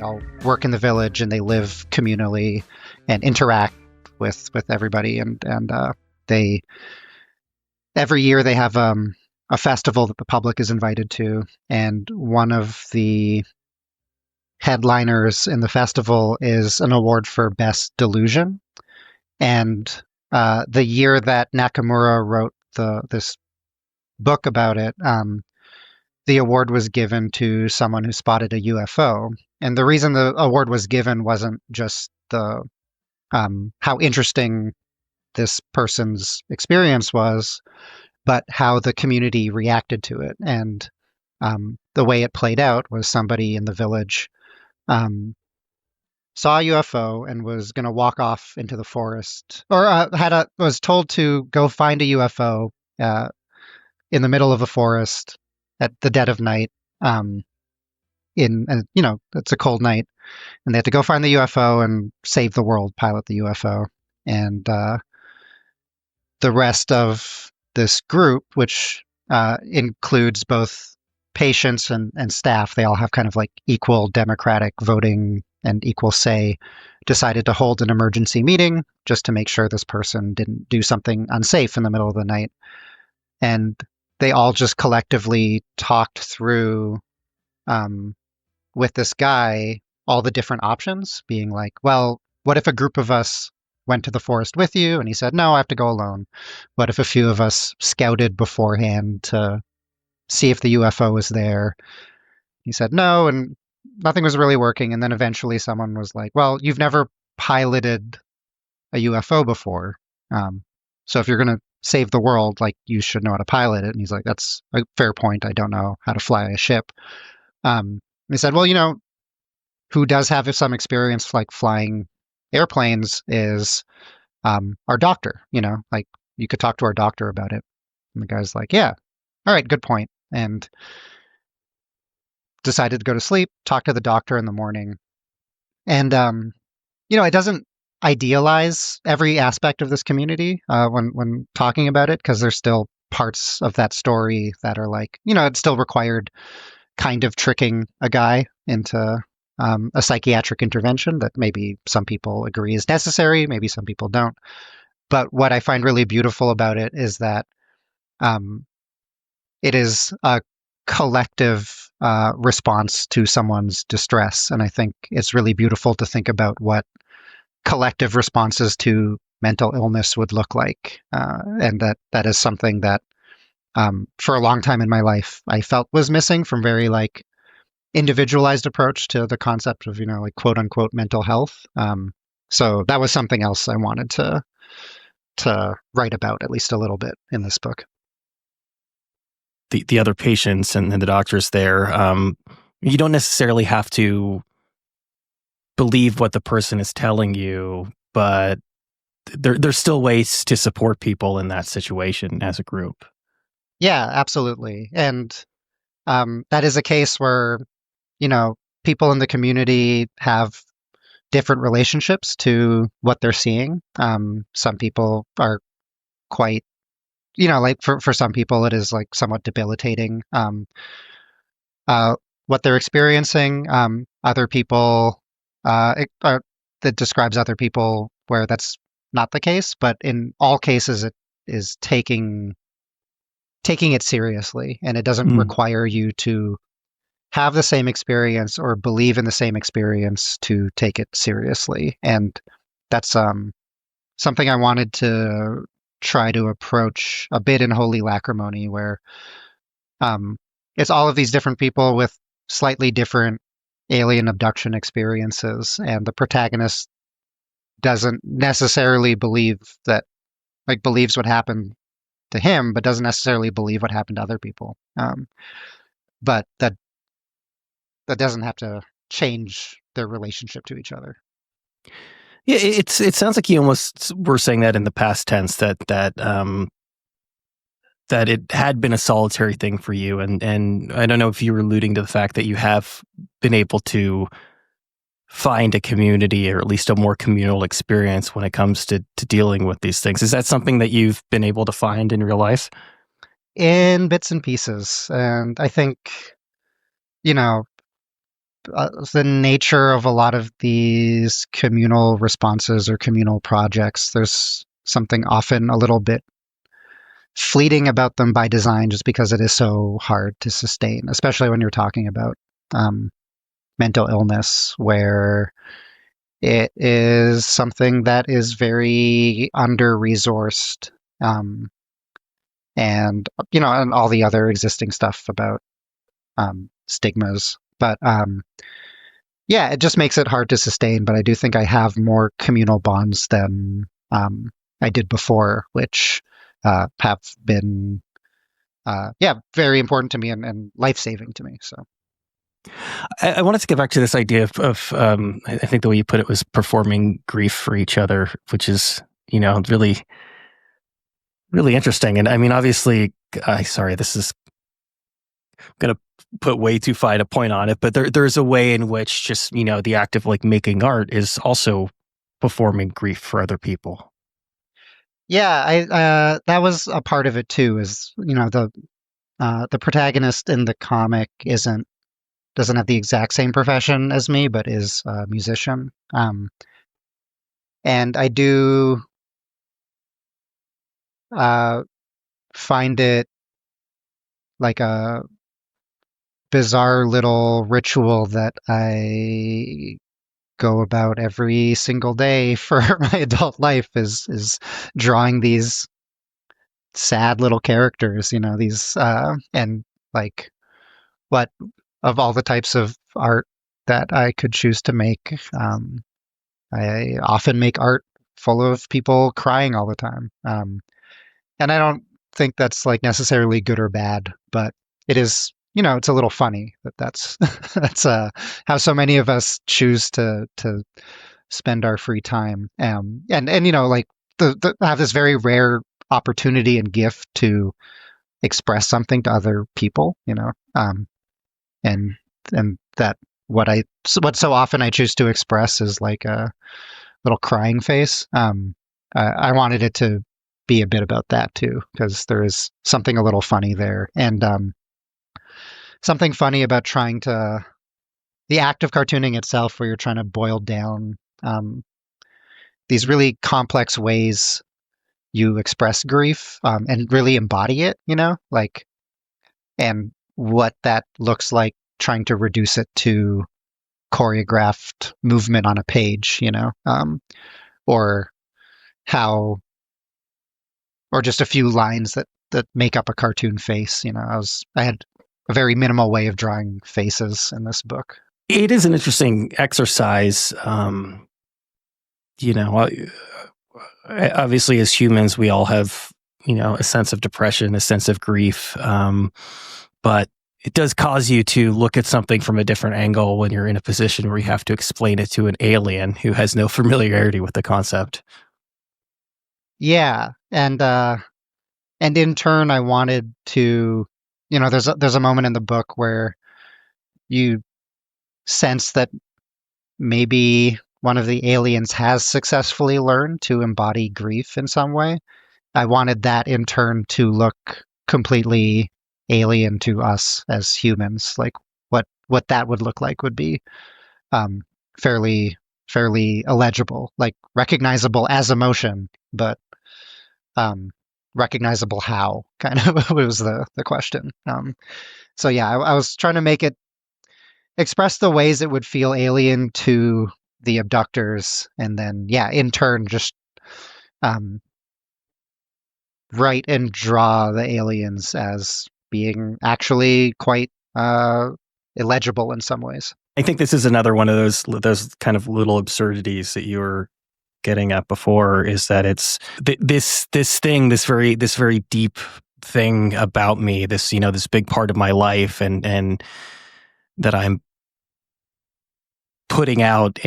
all work in the village and they live communally and interact with everybody. And they every year they have a festival that the public is invited to, and one of the headliners in the festival is an award for best delusion. And the year that Nakamura wrote this book about it, the award was given to someone who spotted a UFO. And the reason the award was given wasn't just the how interesting this person's experience was, but how the community reacted to it. And the way it played out was somebody in the village saw a UFO and was going to walk off into the forest, or was told to go find a UFO in the middle of a forest at the dead of night. It's a cold night, and they had to go find the UFO and save the world, pilot the UFO. And the rest of this group, which includes both patients and staff, they all have kind of like equal democratic voting and equal say, decided to hold an emergency meeting just to make sure this person didn't do something unsafe in the middle of the night. And they all just collectively talked through with this guy all the different options, being like, well, what if a group of us went to the forest with you? And he said, no, I have to go alone. What if a few of us scouted beforehand to see if the UFO was there? He said no, and nothing was really working. And then eventually someone was like, well, you've never piloted a UFO before. So if you're going to save the world, like, you should know how to pilot it. And he's like, that's a fair point. I don't know how to fly a ship. He said, well, who does have some experience like flying airplanes is our doctor. Like, you could talk to our doctor about it. And the guy's like, yeah, all right, good point. And decided to go to sleep, talk to the doctor in the morning. And, it doesn't idealize every aspect of this community when talking about it, because there's still parts of that story that are like, it still required kind of tricking a guy into a psychiatric intervention that maybe some people agree is necessary, maybe some people don't. But what I find really beautiful about it is that it is a collective response to someone's distress. And I think it's really beautiful to think about what collective responses to mental illness would look like. And that is something that for a long time in my life I felt was missing from very like individualized approach to the concept of, like quote unquote mental health. So that was something else I wanted to write about at least a little bit in this book. The other patients and the doctors there, you don't necessarily have to believe what the person is telling you, but there's still ways to support people in that situation as a group. Yeah, absolutely. And that is a case where, people in the community have different relationships to what they're seeing. Some people are quite, like for some people it is like somewhat debilitating what they're experiencing. Other people, that describes other people where that's not the case, but in all cases it is taking it seriously, and it doesn't require you to have the same experience or believe in the same experience to take it seriously. And that's something I wanted to try to approach a bit in Holy Lacrimony, where it's all of these different people with slightly different alien abduction experiences, and the protagonist doesn't necessarily believes what happened to him, but doesn't necessarily believe what happened to other people. But that doesn't have to change their relationship to each other. Yeah, it sounds like you almost were saying that in the past tense, that it had been a solitary thing for you, and I don't know if you were alluding to the fact that you have been able to find a community, or at least a more communal experience when it comes to dealing with these things. Is that something that you've been able to find in real life? In bits and pieces. And I think, the nature of a lot of these communal responses or communal projects. There's something often a little bit fleeting about them by design, just because it is so hard to sustain, especially when you're talking about um, mental illness, where it is something that is very under resourced. Um, and and all the other existing stuff about stigmas. But yeah, it just makes it hard to sustain. But I do think I have more communal bonds than I did before, which have been yeah, very important to me and life saving to me. So I wanted to get back to this idea of I think the way you put it was performing grief for each other, which is really really interesting. And I mean, obviously, sorry, this is going to put way too fine a point on it, but there's a way in which just the act of like making art is also performing grief for other people. yeah, I that was a part of it too. Is the protagonist in the comic doesn't have the exact same profession as me, but is a musician. And I do uh, find it like a bizarre little ritual that I go about every single day for my adult life is drawing these sad little characters, these and like what of all the types of art that I could choose to make. I often make art full of people crying all the time. And I don't think that's like necessarily good or bad, but it is, it's a little funny that's that's how so many of us choose to spend our free time. And like I have this very rare opportunity and gift to express something to other people, and that what so often I choose to express is like a little crying face. I wanted it to be a bit about that too, because there is something a little funny there, and something funny about trying to the act of cartooning itself, where you're trying to boil down these really complex ways you express grief, and really embody it, like, and what that looks like trying to reduce it to choreographed movement on a page, or how, or just a few lines that make up a cartoon face. I had a very minimal way of drawing faces in this book. It is an interesting exercise. Obviously, as humans, we all have a sense of depression, a sense of grief, but it does cause you to look at something from a different angle when you're in a position where you have to explain it to an alien who has no familiarity with the concept. Yeah, and in turn, I wanted to, there's a moment in the book where you sense that maybe one of the aliens has successfully learned to embody grief in some way. I wanted that in turn to look completely alien to us as humans. Like what that would look like would be um, fairly fairly illegible, like recognizable as emotion, but recognizable how, kind of was the question. So yeah, I was trying to make it express the ways it would feel alien to the abductors, and then yeah, in turn just um, write and draw the aliens as being actually quite illegible in some ways. I think this is another one of those kind of little absurdities that you were getting at before, is that it's this thing, this very deep thing about me, this this big part of my life, and that I'm putting out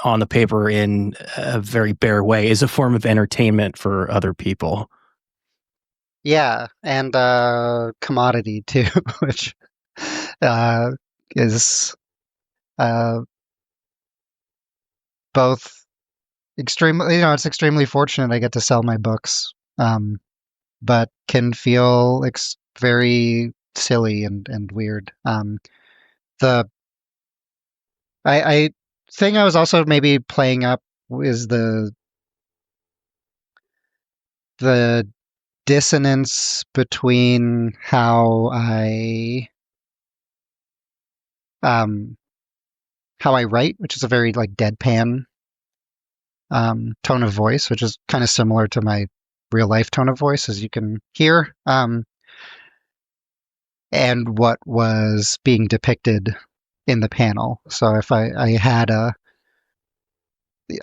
on the paper in a very bare way, is a form of entertainment for other people. Yeah, and commodity too, which is uh, both extremely, it's extremely fortunate I get to sell my books, but can feel very silly and weird. The I think I was also maybe playing up is the dissonance between um how I write, which is a very like deadpan tone of voice, which is kind of similar to my real life tone of voice, as you can hear, and what was being depicted in the panel. So if I had I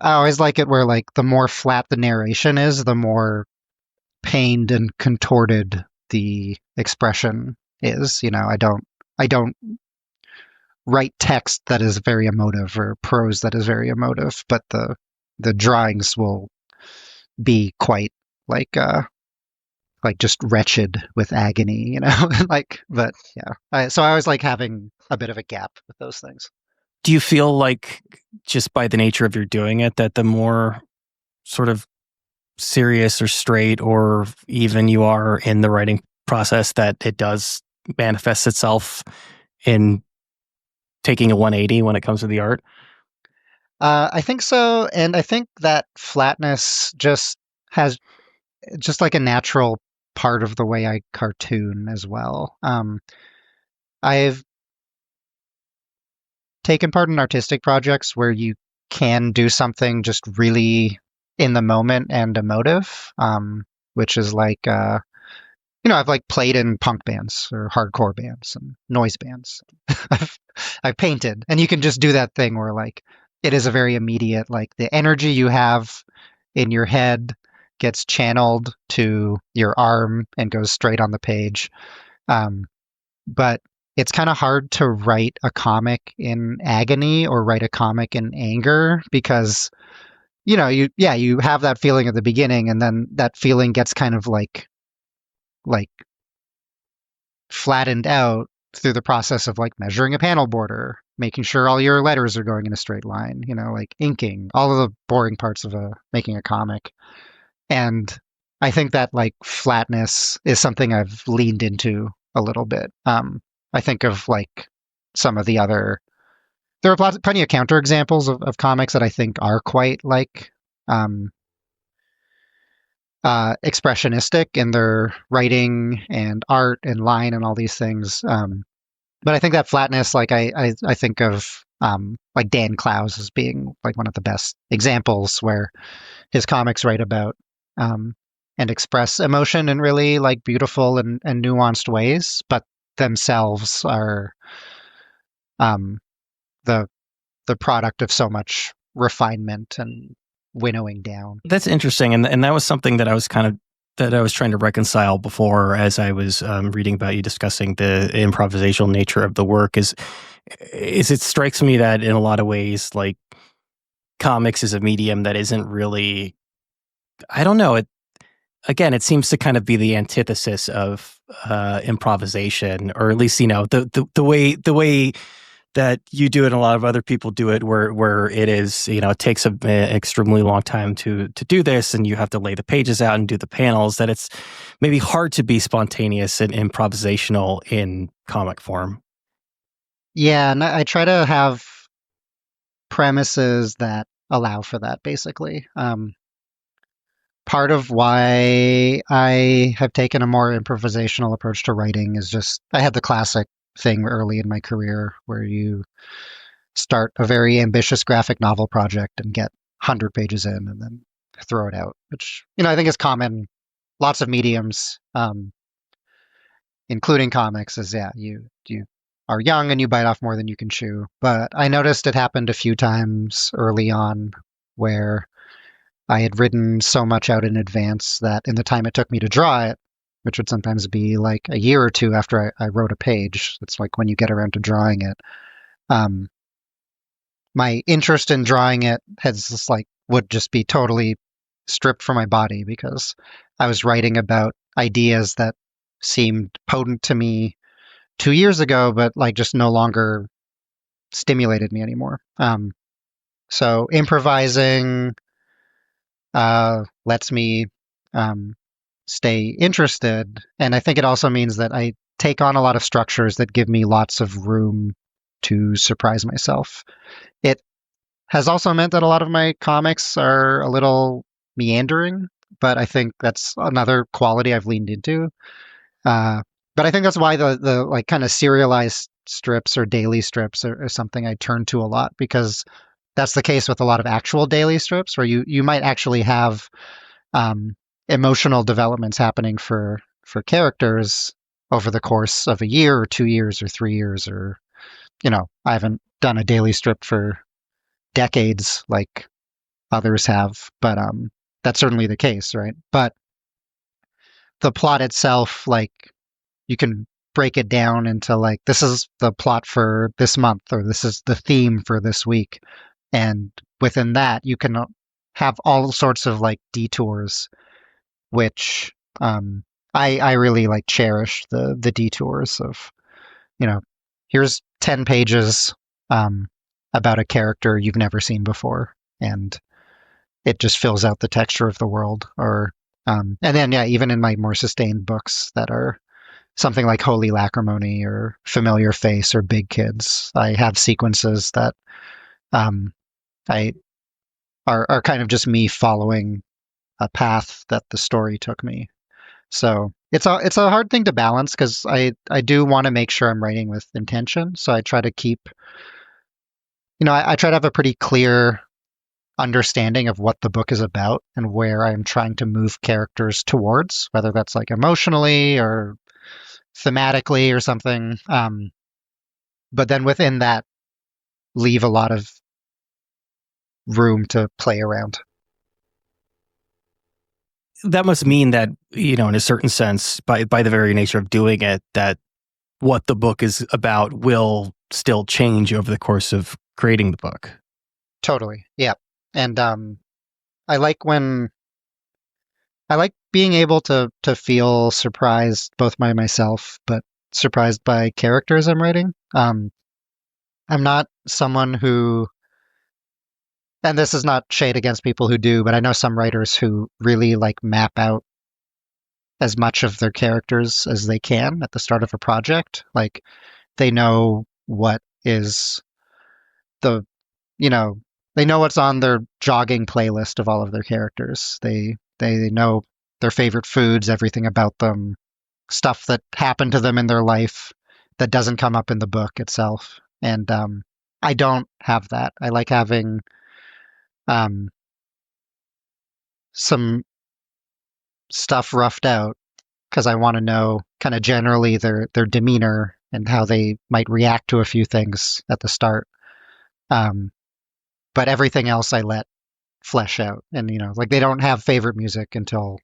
always like it where like the more flat the narration is, the more pained and contorted the expression is. I don't write text that is very emotive or prose that is very emotive, but the drawings will be quite like like just wretched with agony, like. But yeah, so I always like having a bit of a gap with those things. Do you feel like just by the nature of your doing it that the more sort of serious or straight or even you are in the writing process that it does manifest itself in taking a 180 when it comes to the art? I think so, and I think that flatness just has just like a natural part of the way I cartoon as well. I've taken part in artistic projects where you can do something just really in the moment and emotive, which is like I've like played in punk bands or hardcore bands and noise bands. I've, I've painted, and you can just do that thing where like it is a very immediate, like the energy you have in your head gets channeled to your arm and goes straight on the page. Um, but it's kind of hard to write a comic in agony or write a comic in anger because you have that feeling at the beginning, and then that feeling gets kind of like flattened out through the process of like measuring a panel border, making sure all your letters are going in a straight line, like inking, all of the boring parts of making a comic. And I think that like flatness is something I've leaned into a little bit. I think of like some of the other, there are plenty of counterexamples of comics that I think are quite like um, expressionistic in their writing and art and line and all these things. But I think that flatness, like I think of like Dan Clowes as being like one of the best examples where his comics write about and express emotion in really like beautiful and nuanced ways, but themselves are um, the the product of so much refinement and winnowing down. That's interesting, and that was something that I was trying to reconcile before as I was reading about you discussing the improvisational nature of the work. Is it strikes me that in a lot of ways, like comics is a medium that isn't really, I don't know. It seems to kind of be the antithesis of improvisation, or at least the way that you do it and a lot of other people do it, where it is, it takes an extremely long time to do this, and you have to lay the pages out and do the panels, that it's maybe hard to be spontaneous and improvisational in comic form. Yeah, and I try to have premises that allow for that, basically. Part of why I have taken a more improvisational approach to writing is just I had the classic thing early in my career where you start a very ambitious graphic novel project and get 100 pages in and then throw it out, which I think is common. Lots of mediums, including comics, is yeah, you are young and you bite off more than you can chew. But I noticed it happened a few times early on where I had written so much out in advance that in the time it took me to draw it, which would sometimes be like a year or two after I wrote a page, it's like when you get around to drawing it, um, my interest in drawing it has just like would just be totally stripped from my body because I was writing about ideas that seemed potent to me 2 years ago, but like just no longer stimulated me anymore. So improvising lets me stay interested. And I think it also means that I take on a lot of structures that give me lots of room to surprise myself. It has also meant that a lot of my comics are a little meandering, but I think that's another quality I've leaned into. Uh, but I think that's why the like kind of serialized strips or daily strips are something I turn to a lot, because that's the case with a lot of actual daily strips where you might actually have um, emotional developments happening for characters over the course of a year or 2 years or 3 years, or I haven't done a daily strip for decades like others have, but that's certainly the case, right? But the plot itself, like, you can break it down into like, this is the plot for this month, or this is the theme for this week, and within that you can have all sorts of like detours, which I really like cherish the detours of, here's 10 pages about a character you've never seen before, and it just fills out the texture of the world. Or and then, yeah, even in my more sustained books that are something like Holy Lacrimony or Familiar Face or Big Kids, I have sequences that I are kind of just me following a path that the story took me. So it's a hard thing to balance, because I do want to make sure I'm writing with intention. So I try to keep, I try to have a pretty clear understanding of what the book is about and where I'm trying to move characters towards, whether that's like emotionally or thematically or something. But then within that, leave a lot of room to play around. That must mean that, in a certain sense, by the very nature of doing it, that what the book is about will still change over the course of creating the book. Totally. Yeah. And I like being able to feel surprised both by myself, but surprised by characters I'm writing. I'm not someone who, and this is not shade against people who do, but I know some writers who really like map out as much of their characters as they can at the start of a project. Like, they know what is the, you know, they know what's on their jogging playlist of all of their characters. They know their favorite foods, everything about them, stuff that happened to them in their life that doesn't come up in the book itself. And I don't have that. I like having um, some stuff roughed out, because I want to know kind of generally their demeanor and how they might react to a few things at the start. Um, but everything else I let flesh out, and like, they don't have favorite music until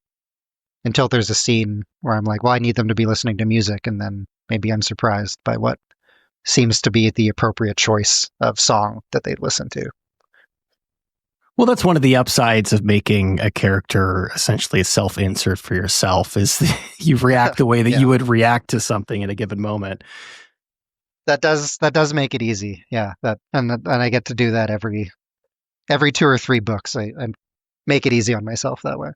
there's a scene where I'm like, well, I need them to be listening to music, and then maybe I'm surprised by what seems to be the appropriate choice of song that they'd listen to. Well, that's one of the upsides of making a character essentially a self-insert for yourself, is you react the way that Yeah. you would react to something at a given moment. That does make it easy. Yeah, and I get to do that every 2 or 3 books. I make it easy on myself that way.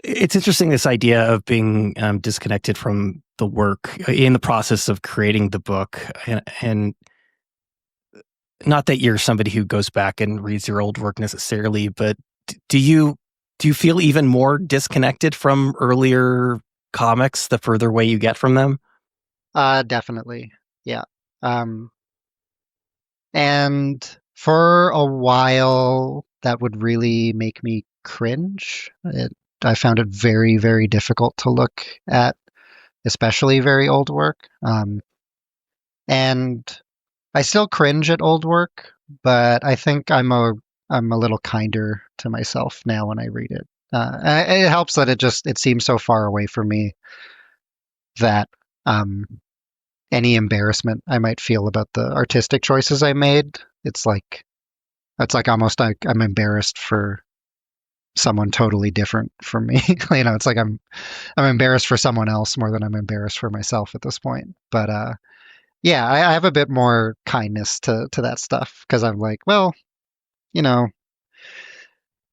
It's interesting, this idea of being disconnected from the work in the process of creating the book, and not that you're somebody who goes back and reads your old work necessarily, but do you feel even more disconnected from earlier comics the further away you get from them? Definitely. Yeah. And for a while, that would really make me cringe. I found it very, very difficult to look at, especially very old work. And I still cringe at old work, but I think I'm a little kinder to myself now when I read it. It helps that it seems so far away from me that any embarrassment I might feel about the artistic choices I made, it's like almost like I'm embarrassed for someone totally different from me. It's like I'm embarrassed for someone else more than I'm embarrassed for myself at this point. But yeah, I have a bit more kindness to that stuff, because I'm like, well, you know,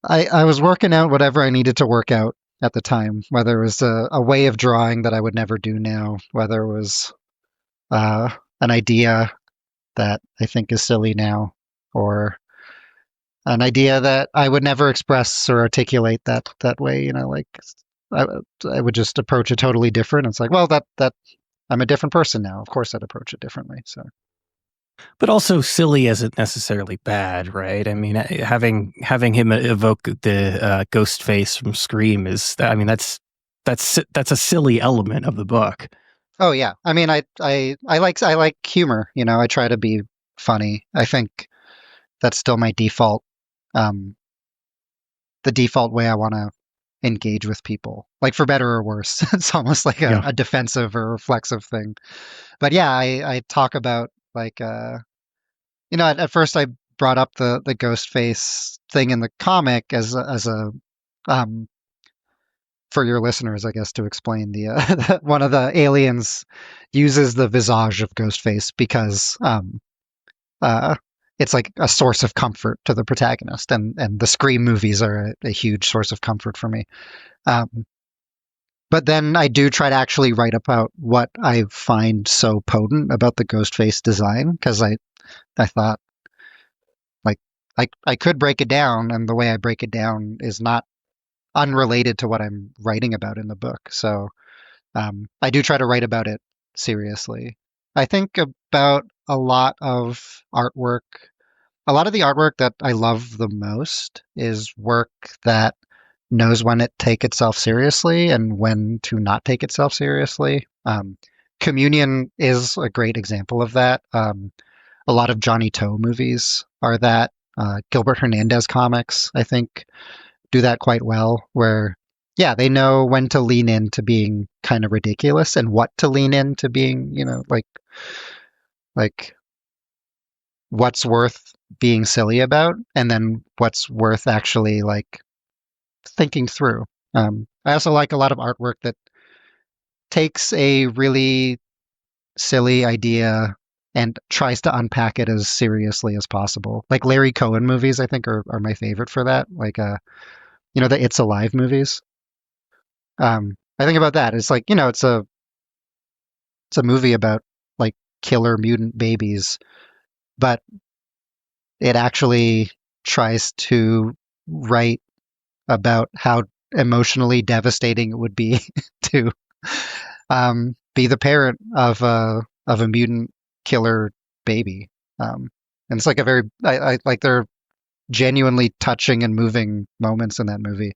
I was working out whatever I needed to work out at the time, whether it was a way of drawing that I would never do now, whether it was an idea that I think is silly now, or an idea that I would never express or articulate that way. Like I, I would just approach it totally different. It's like, well, that I'm a different person now. Of course, I'd approach it differently. So But also, silly isn't necessarily bad, right? I mean, having him evoke the ghost face from Scream is, I mean, that's a silly element of the book. oh yeah, I mean, I like humor. I try to be funny. I think that's still my default, um, the default way I want to engage with people, like for better or worse. It's almost like a, Yeah. a defensive or reflexive thing. But yeah, I talk about like at first I brought up the ghost face thing in the comic as a um for your listeners, I guess, to explain one of the aliens uses the visage of Ghostface because uh, it's like a source of comfort to the protagonist, and the Scream movies are a huge source of comfort for me. Um, but then I do try to actually write about what I find so potent about the Ghostface design because I thought like I could break it down, and the way I break it down is not unrelated to what I'm writing about in the book. So I do try to write about it seriously. I think about a lot of the artwork that I love the most is work that knows when to take itself seriously and when to not take itself seriously. Communion is a great example of that. A lot of Johnny Toe movies are that. Gilbert Hernandez comics, I think, do that quite well, where, yeah, they know when to lean into being kind of ridiculous and what to lean into being, like what's worth being silly about, and then what's worth actually like thinking through. I also like a lot of artwork that takes a really silly idea and tries to unpack it as seriously as possible. Like Larry Cohen movies, I think are my favorite for that. Like, the It's Alive movies. I think about that. It's like, it's a movie about like killer mutant babies, but it actually tries to write about how emotionally devastating it would be to be the parent of a mutant killer baby. And it's like a very I like there are genuinely touching and moving moments in that movie.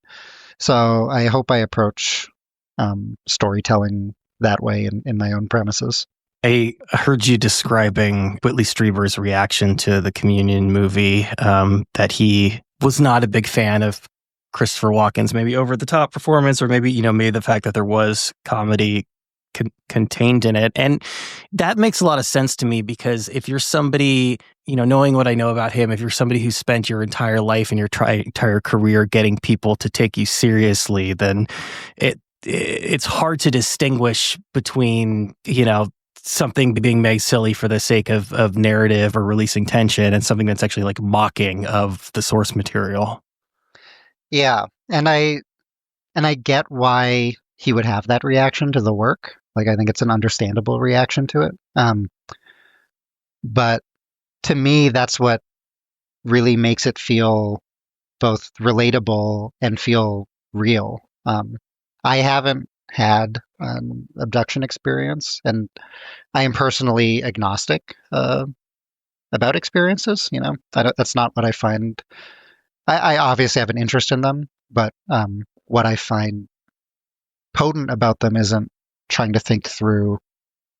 So I hope I approach storytelling that way in my own premises. I heard you describing Whitley Strieber's reaction to the Communion movie, that he was not a big fan of Christopher Walken's maybe over the top performance, or maybe the fact that there was comedy contained in it. And that makes a lot of sense to me, because if you're somebody, knowing what I know about him, if you're somebody who spent your entire life and your entire career getting people to take you seriously, then it's hard to distinguish between, something being made silly for the sake of narrative or releasing tension, and something that's actually like mocking of the source material. Yeah, and I get why he would have that reaction to the work. Like I think it's an understandable reaction to it. But to me, that's what really makes it feel both relatable and feel real. I haven't had an abduction experience, and I am personally agnostic about experiences. That's not what I find. I obviously have an interest in them, but what I find potent about them isn't trying to think through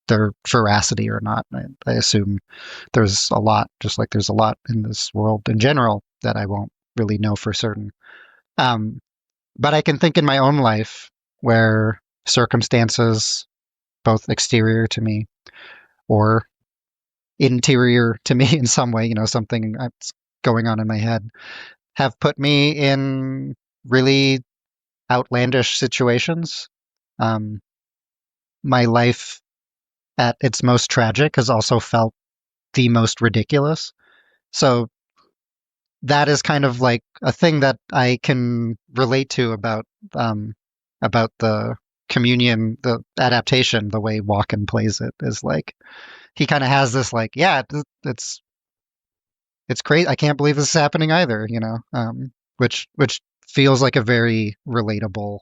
their veracity or not. I assume there's a lot, just like there's a lot in this world in general that I won't really know for certain. Um, but I can think in my own life where circumstances, both exterior to me or interior to me in some way, something that's going on in my head, have put me in really outlandish situations. Um, my life at its most tragic has also felt the most ridiculous. So that is kind of like a thing that I can relate to about the Communion, the adaptation, the way Walken plays it is like he kind of has this like, yeah, it's crazy. I can't believe this is happening either, which feels like a very relatable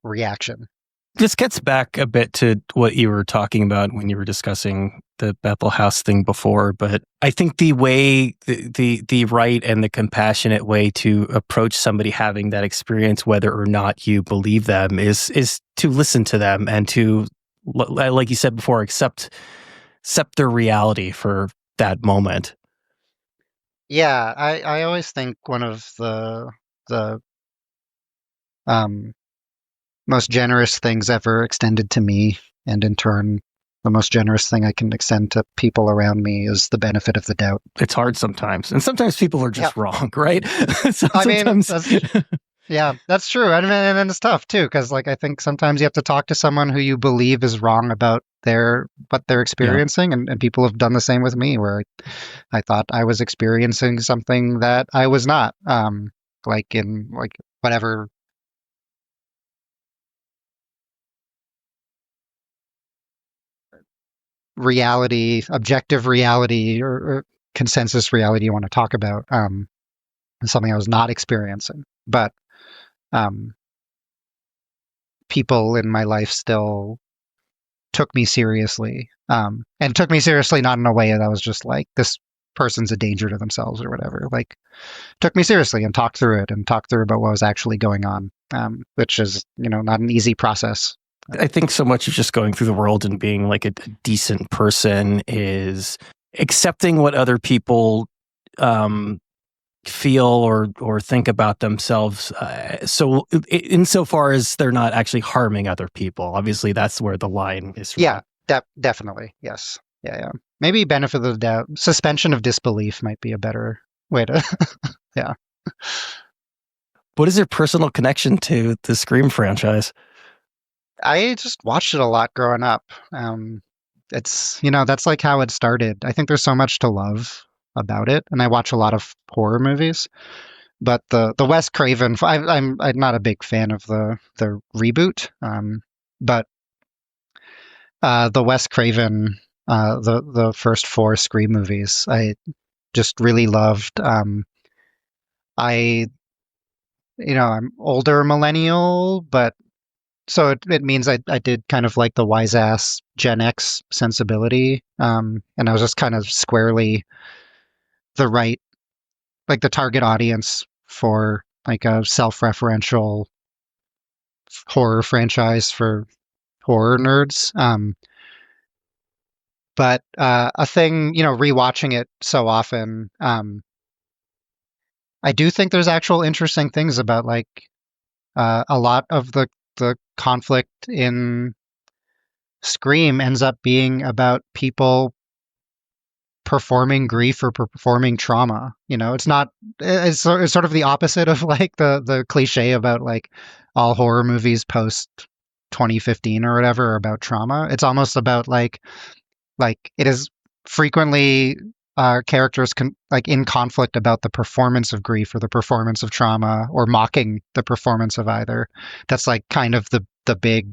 reaction. This gets back a bit to what you were talking about when you were discussing the Bethel House thing before, but I think the way, the right and the compassionate way to approach somebody having that experience, whether or not you believe them, is to listen to them and to, like you said before, accept their reality for that moment. Yeah, I always think one of the um, most generous things ever extended to me, and in turn, the most generous thing I can extend to people around me is the benefit of the doubt. It's hard sometimes, and sometimes people are just wrong, right? I mean, Sometimes, yeah, that's true. And it's tough too, because like I think sometimes you have to talk to someone who you believe is wrong about what they're yeah. experiencing, and people have done the same with me, where I thought I was experiencing something that I was not. Like in like whatever reality, objective reality, or consensus reality you want to talk about, something I was not experiencing. But um, people in my life still took me seriously, and took me seriously not in a way that was just like this person's a danger to themselves or whatever. Like took me seriously and talked through it and talked through about what was actually going on, which is not an easy process. I think so much of just going through the world and being like a decent person is accepting what other people feel or think about themselves. So insofar as they're not actually harming other people, obviously that's where the line is. Yeah, definitely. Yes. Yeah. Maybe benefit of the doubt. Suspension of disbelief might be a better way to, yeah. What is your personal connection to the Scream franchise? I just watched it a lot growing up. It's, that's like how it started. I think there's so much to love about it. And I watch a lot of horror movies. But the Wes Craven, I'm not a big fan of the reboot. But the Wes Craven, the first four Scream movies, I just really loved. I, I'm older millennial, but so it means I did kind of like the wise ass Gen X sensibility, and I was just kind of squarely the right, like the target audience for like a self-referential horror franchise for horror nerds. But a thing, rewatching it so often, I do think there's actual interesting things about like a lot of the conflict in Scream ends up being about people performing grief or performing trauma. It's not. It's sort of the opposite of like the cliche about like all horror movies post 2015 or whatever are about trauma. It's almost about like it is frequently characters like in conflict about the performance of grief or the performance of trauma or mocking the performance of either. That's like kind of the big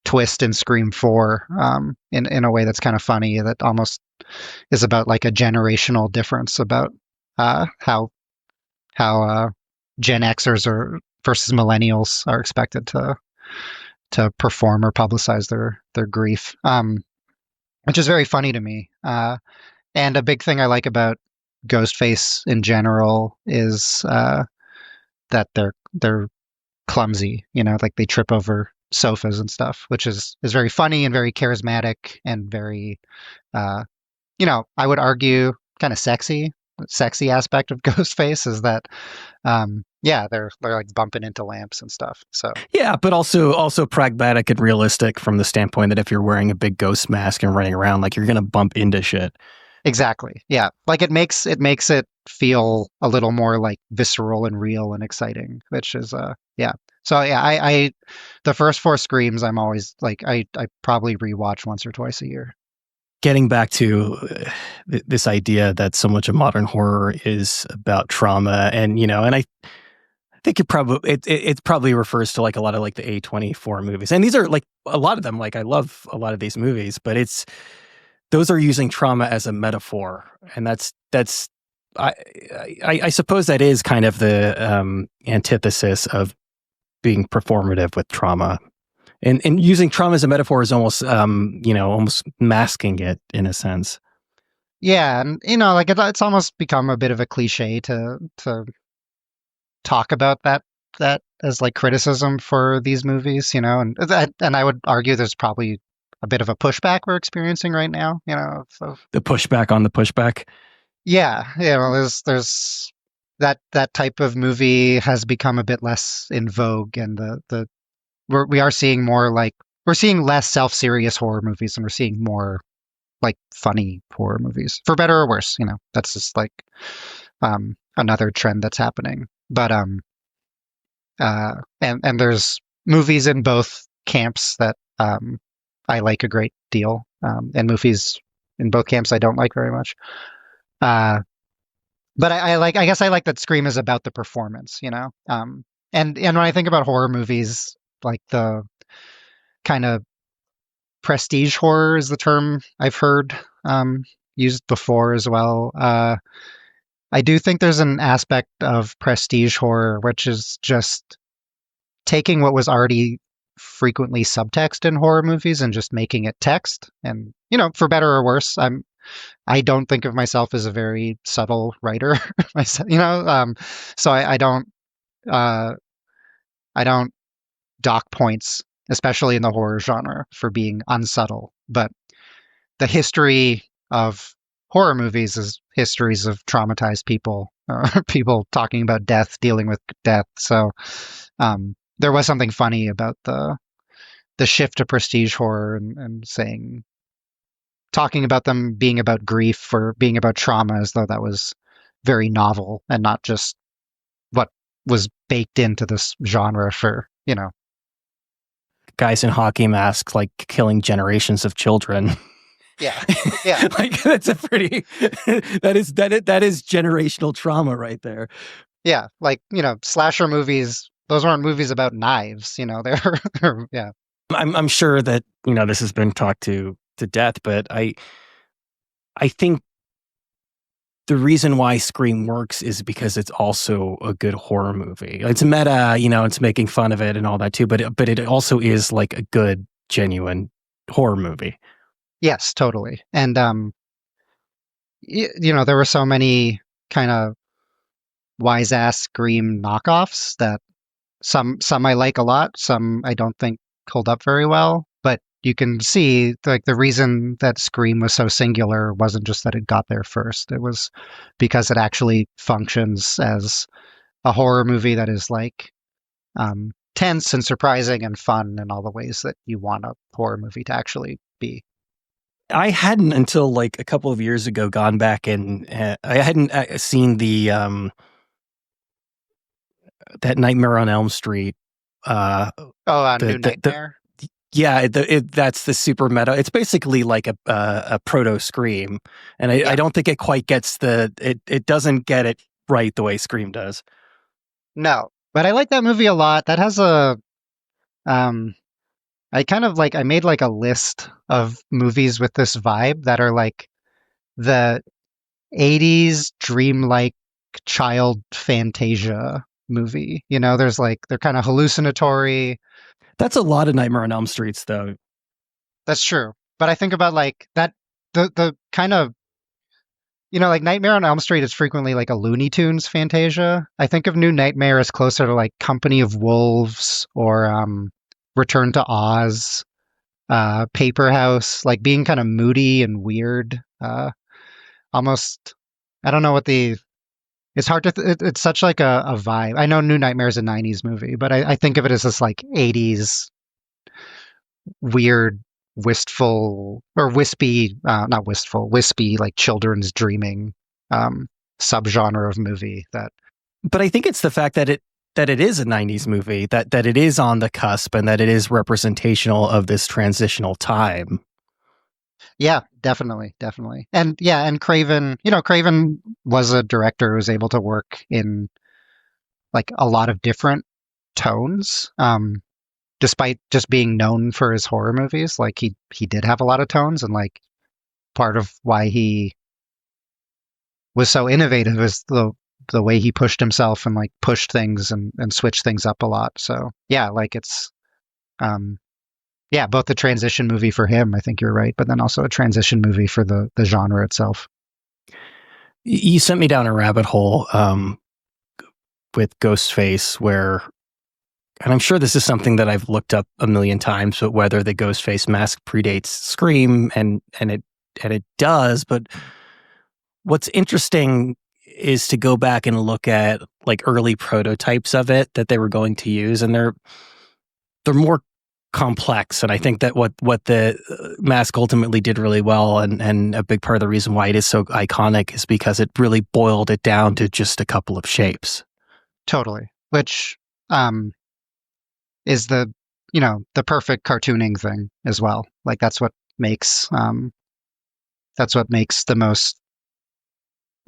twist in Scream 4, in a way that's kind of funny, that almost is about like a generational difference about how Gen Xers or versus millennials are expected to perform or publicize their grief, which is very funny to me. And a big thing I like about Ghostface in general is that they're clumsy, like they trip over sofas and stuff, which is very funny and very charismatic and very, I would argue kind of sexy. Sexy aspect of Ghostface is that, yeah, they're like bumping into lamps and stuff. So yeah, but also pragmatic and realistic from the standpoint that if you're wearing a big ghost mask and running around, like you're gonna bump into shit. exactly, yeah, like it makes it feel a little more like visceral and real and exciting, which is yeah. So yeah, I the first four Screams, I'm always like I probably rewatch once or twice a year. Getting back to this idea that so much of modern horror is about trauma, and and I think it probably refers to like a lot of like the A24 movies, and these are like a lot of them. Like I love a lot of these movies, but those are using trauma as a metaphor, and that's I suppose that is kind of the antithesis of being performative with trauma, and using trauma as a metaphor is almost almost masking it in a sense. Yeah, and like it's almost become a bit of a cliche to talk about that as like criticism for these movies, and I would argue there's probably a bit of a pushback we're experiencing right now, The pushback on the pushback. yeah, there's that type of movie has become a bit less in vogue, and we are seeing more like we're seeing less self-serious horror movies, and we're seeing more like funny horror movies, for better or worse. That's just like another trend that's happening. But and there's movies in both camps that I like a great deal, and movies in both camps I don't like very much. But I guess I like that Scream is about the performance, and when I think about horror movies, like the kind of prestige horror is the term I've heard used before as well. I do think there's an aspect of prestige horror which is just taking what was already frequently subtext in horror movies and just making it text. And for better or worse, I don't think of myself as a very subtle writer myself, so uh, I don't dock points, especially in the horror genre, for being unsubtle. But the history of horror movies is histories of traumatized people, people talking about death, dealing with death. So there was something funny about the shift to prestige horror, and saying, talking about them being about grief or being about trauma, as though that was very novel and not just what was baked into this genre for Guys in hockey masks like killing generations of children. Yeah, yeah. Like that's a pretty that is generational trauma right there. Yeah, like slasher movies. Those aren't movies about knives. They're yeah. I'm sure that this has been talked to death, but I think the reason why Scream works is because it's also a good horror movie. It's meta, it's making fun of it and all that too, but it also is like a good, genuine horror movie. Yes, totally. And there were so many kind of wise ass Scream knockoffs that some I like a lot, some I don't think hold up very well. But you can see like the reason that Scream was so singular wasn't just that it got there first. It was because it actually functions as a horror movie that is like tense and surprising and fun in all the ways that you want a horror movie to actually be. I hadn't until like a couple of years ago gone back and I hadn't seen the that Nightmare on Elm Street. New Nightmare. Yeah, that's the super meta. It's basically like a proto Scream, and I don't think it quite gets it doesn't get it right the way Scream does. No, but I like that movie a lot. That has a I kind of like I made like a list of movies with this vibe that are like the 80s dreamlike child fantasia movie. There's like they're kind of hallucinatory. That's a lot of Nightmare on Elm Streets, though. That's true. But I think about like that the kind of like Nightmare on Elm Street is frequently like a Looney Tunes fantasia. I think of New Nightmare as closer to like Company of Wolves or Return to Oz, Paper House, like being kind of moody and weird. Almost, I don't know what it's hard to, it's such like a vibe. I know New Nightmare is a 90s movie, but I think of it as this like 80s weird, wistful, or wispy, not wistful, wispy, like children's dreaming subgenre of movie that. But I think it's the fact that it is a 90s movie, that it is on the cusp and that it is representational of this transitional time. Yeah, definitely. And yeah, and Craven was a director who was able to work in like a lot of different tones. Despite just being known for his horror movies, like he did have a lot of tones, and like part of why he was so innovative is the way he pushed himself and like pushed things and switched things up a lot. So yeah, like it's yeah, both the transition movie for him, I think you're right, but then also a transition movie for the genre itself. You sent me down a rabbit hole with Ghostface where, and I'm sure this is something that I've looked up a million times, but whether the Ghostface mask predates Scream, and it does, but what's interesting is to go back and look at like early prototypes of it that they were going to use, and they're more complex. And I think that what the mask ultimately did really well, and a big part of the reason why it is so iconic is because it really boiled it down to just a couple of shapes. Totally. Which is the perfect cartooning thing as well. Like that's what makes the most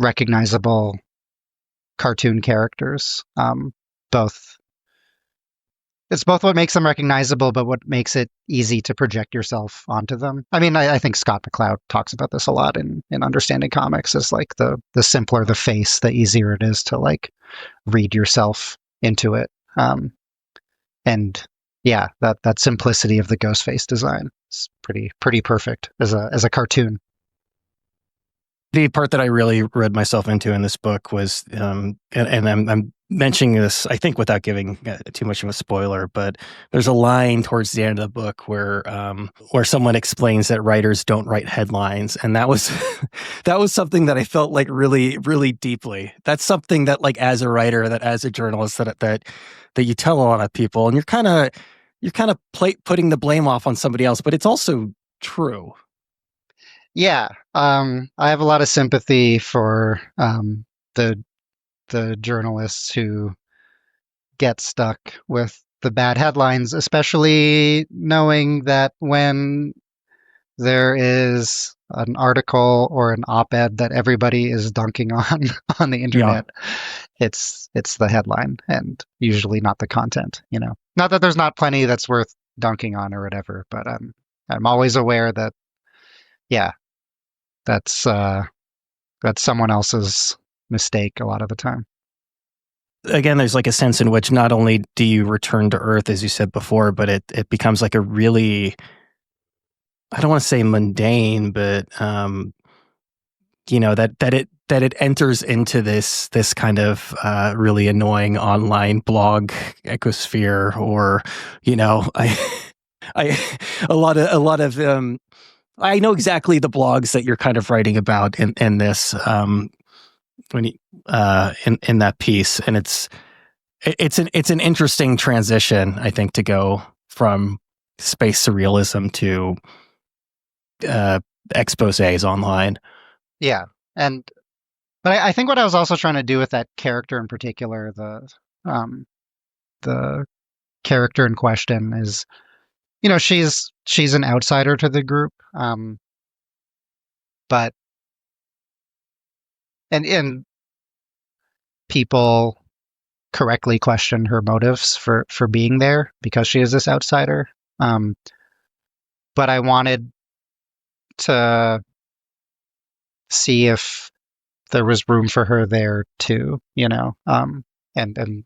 recognizable cartoon characters. It's both what makes them recognizable, but what makes it easy to project yourself onto them. I mean, I think Scott McCloud talks about this a lot in Understanding Comics, is like the simpler the face, the easier it is to like read yourself into it. And yeah, that simplicity of the Ghostface design is pretty perfect as a cartoon. The part that I really read myself into in this book was, and I'm mentioning this, I think, without giving too much of a spoiler, but there's a line towards the end of the book where someone explains that writers don't write headlines, and that was that was something that I felt like really, really deeply. That's something that, like, as a writer, that as a journalist, that you tell a lot of people, and you're kind of putting the blame off on somebody else, but it's also true. Yeah, I have a lot of sympathy for the journalists who get stuck with the bad headlines, especially knowing that when there is an article or an op-ed that everybody is dunking on the internet, it's the headline and usually not the content. Not that there's not plenty that's worth dunking on or whatever, but I'm always aware that yeah, that's someone else's mistake a lot of the time. Again, there's like a sense in which not only do you return to Earth, as you said before, but it becomes like a really, I don't want to say mundane, but that it enters into this kind of really annoying online blog ecosphere, or I a lot of I know exactly the blogs that you're kind of writing about in this when you, in that piece, and it's an interesting transition, I think, to go from space surrealism to exposés online. Yeah, but I think what I was also trying to do with that character in particular, the character in question, is she's an outsider to the group, but and people correctly question her motives for being there because she is this outsider. But I wanted to see if there was room for her there too, and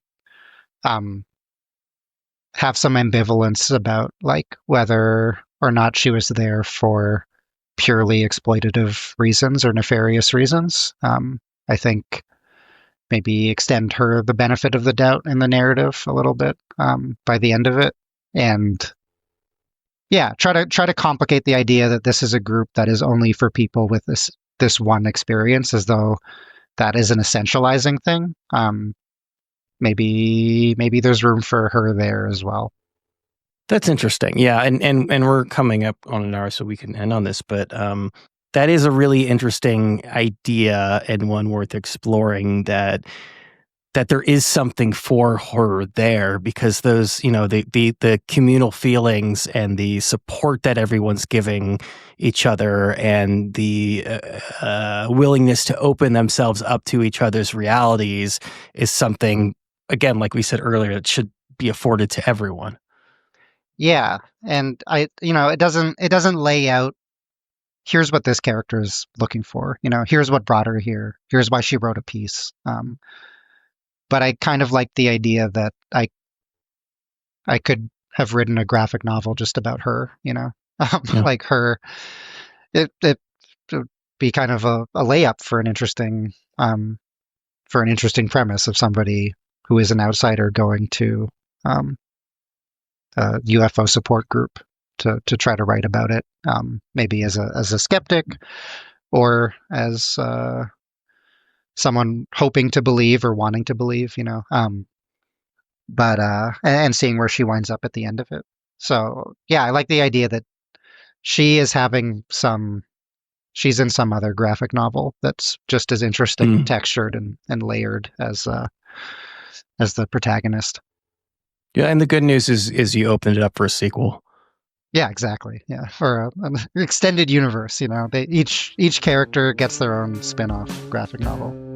have some ambivalence about like whether or not she was there for purely exploitative reasons or nefarious reasons. I think maybe extend her the benefit of the doubt in the narrative a little bit by the end of it, and yeah, try to complicate the idea that this is a group that is only for people with this one experience, as though that is an essentializing thing. Maybe there's room for her there as well. That's interesting. Yeah, and we're coming up on an hour, so we can end on this, but that is a really interesting idea, and one worth exploring, that there is something for her there, because those, the communal feelings and the support that everyone's giving each other, and the willingness to open themselves up to each other's realities, is something again, like we said earlier, it should be afforded to everyone. Yeah, and it doesn't lay out, here's what this character is looking for. Here's what brought her here. Here's why she wrote a piece. But I kind of like the idea that I could have written a graphic novel just about her. Yeah. Like her. It would be kind of a layup for an interesting premise of somebody who is an outsider going to a UFO support group to try to write about it, maybe as a skeptic or as someone hoping to believe or wanting to believe, but and seeing where she winds up at the end of it. So yeah, I like the idea that she is having she's in some other graphic novel that's just as interesting and textured and layered as the protagonist. Yeah, and the good news is you opened it up for a sequel. Yeah, exactly. Yeah, for an extended universe, each character gets their own spin-off graphic novel.